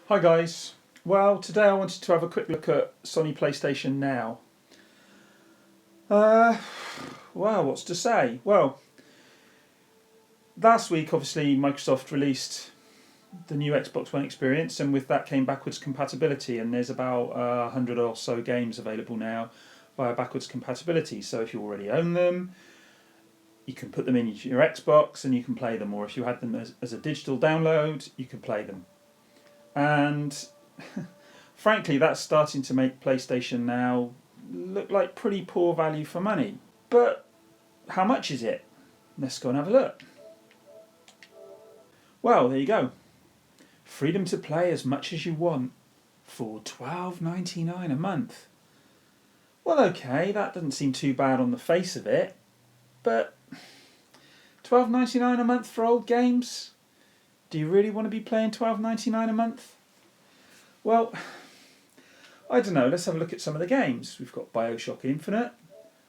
Hi guys. Well, today I wanted to have a quick look at Sony PlayStation Now. Uh, wow, what's to say? Well, last week obviously Microsoft released the new Xbox One experience, and with that came backwards compatibility, and there's about 100 or so games available now via backwards compatibility. So if you already own them, you can put them in your Xbox and you can play them, or if you had them as a digital download, you can play them. And frankly, that's starting to make PlayStation Now look like pretty poor value for money. But how much is it? Let's go and have a look. Well, there you go. Freedom to play as much as you want for $12.99 a month. Well, okay, that doesn't seem too bad on the face of it, but $12.99 a month for old games? Do you really want to be playing $12.99 a month? Well, I don't know, let's have a look at some of the games. We've got Bioshock Infinite,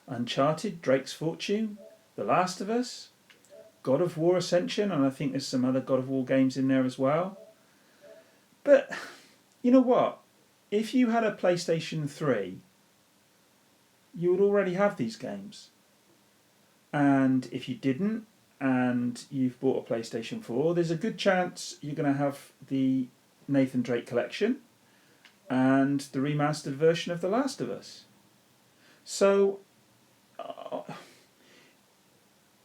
Uncharted, Drake's Fortune, The Last of Us, God of War Ascension, and I think there's some other God of War games in there as well. But you know what? If you had a PlayStation 3, you would already have these games. And if you didn't, and you've bought a PlayStation 4, there's a good chance you're going to have the Nathan Drake collection and the remastered version of The Last of Us. So,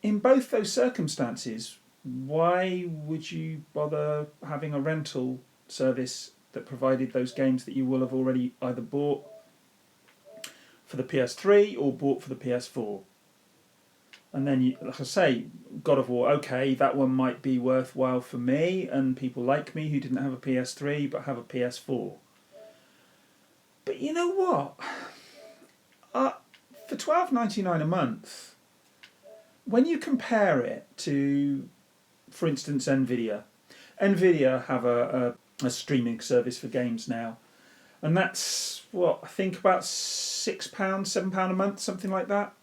in both those circumstances, why would you bother having a rental service that provided those games that you will have already either bought for the PS3 or bought for the PS4? And then, like I say, God of War, okay, that one might be worthwhile for me and people like me who didn't have a PS3 but have a PS4. But you know what? For $12.99 a month, when you compare it to, for instance, Nvidia have a streaming service for games now, and that's what I think about £6, £7 a month, something like that.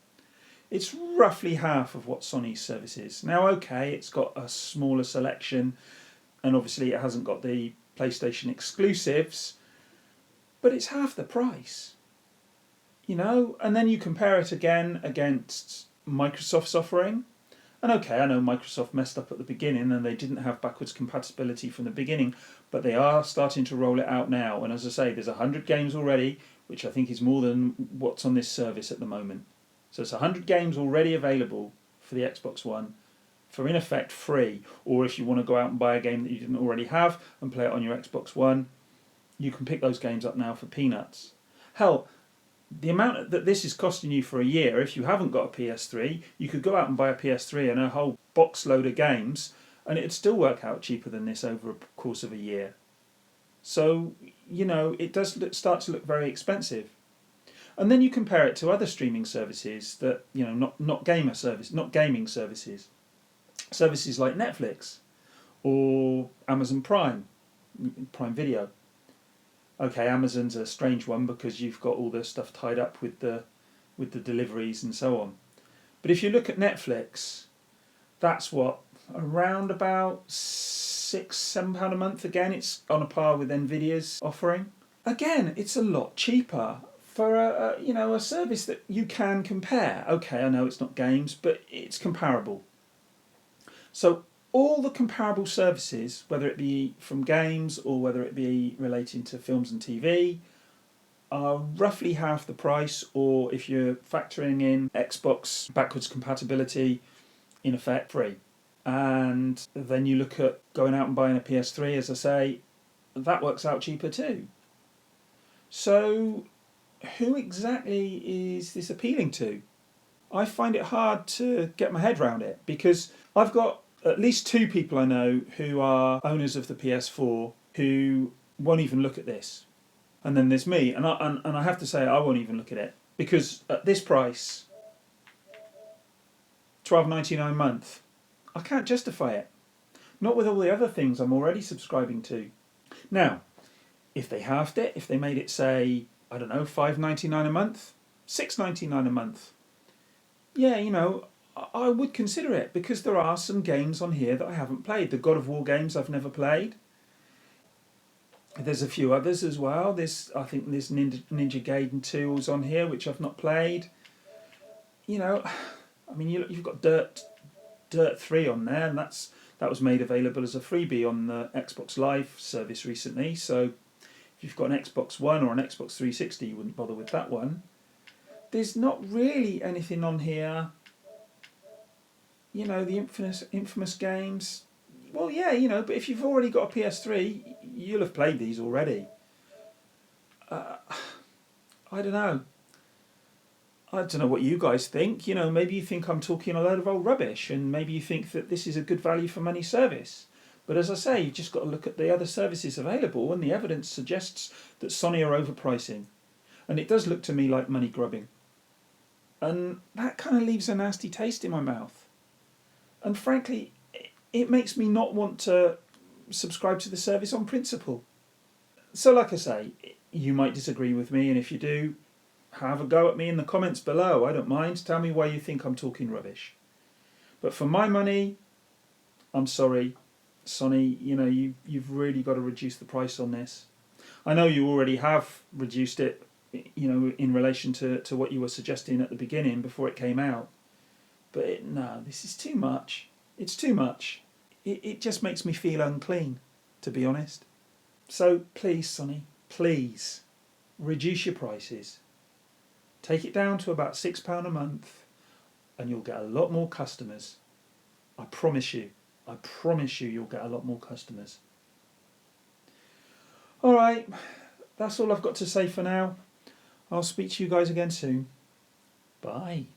It's roughly half of what Sony's service is. Now, okay, it's got a smaller selection, and obviously it hasn't got the PlayStation exclusives, but it's half the price. You know, and then you compare it again against Microsoft's offering. And okay, I know Microsoft messed up at the beginning and they didn't have backwards compatibility from the beginning, but they are starting to roll it out now. And as I say, there's 100 games already, which I think is more than what's on this service at the moment. So it's 100 games already available for the Xbox One for, in effect, free. Or if you want to go out and buy a game that you didn't already have and play it on your Xbox One, you can pick those games up now for peanuts. Hell, the amount that this is costing you for a year, if you haven't got a PS3, you could go out and buy a PS3 and a whole box load of games, and it'd still work out cheaper than this over a course of a year. So, you know, it does start to look very expensive. And then you compare it to other streaming services that, you know, not gaming services, services like Netflix or Amazon Prime Video. Okay, Amazon's a strange one because you've got all the stuff tied up with the deliveries and so on. But if you look at Netflix, that's what, around about £6, £7 a month. Again, it's on a par with Nvidia's offering. Again, it's a lot cheaper for a service that you can compare. Okay, I know it's not games, but it's comparable. So all the comparable services, whether it be from games or whether it be relating to films and TV, are roughly half the price, or if you're factoring in Xbox backwards compatibility, in effect free. And then you look at going out and buying a PS3, as I say, that works out cheaper too. So who exactly is this appealing to? I find it hard to get my head around it because I've got at least two people I know who are owners of the PS4 who won't even look at this. And then there's me, and I have to say I won't even look at it because at this price, $12.99 a month, I can't justify it. Not with all the other things I'm already subscribing to. Now, if they halved it, if they made it say, I don't know, $5.99 a month, $6.99 a month, yeah, you know, I would consider it because there are some games on here that I haven't played. The God of War games I've never played. There's a few others as well. I think there's Ninja Gaiden 2 was on here, which I've not played. You know, I mean, you've got Dirt 3 on there, and that was made available as a freebie on the Xbox Live service recently. So if you've got an Xbox One or an Xbox 360, you wouldn't bother with that one. There's not really anything on here. You know, the infamous games. Well, yeah, you know, but if you've already got a PS3, you'll have played these already. I don't know. I don't know what you guys think. You know, maybe you think I'm talking a load of old rubbish, and maybe you think that this is a good value for money service. But as I say, you've just got to look at the other services available, and the evidence suggests that Sony are overpricing. And it does look to me like money grubbing. And that kind of leaves a nasty taste in my mouth. And frankly, it makes me not want to subscribe to the service on principle. So like I say, you might disagree with me, and if you do, have a go at me in the comments below. I don't mind. Tell me why you think I'm talking rubbish. But for my money, I'm sorry, Sony, you know, you've really got to reduce the price on this. I know you already have reduced it, you know, in relation to what you were suggesting at the beginning before it came out. But no, this is too much. It's too much. It just makes me feel unclean, to be honest. So please, Sony, please reduce your prices. Take it down to about £6 a month and you'll get a lot more customers. I promise you you'll get a lot more customers. Alright, that's all I've got to say for now. I'll speak to you guys again soon. Bye.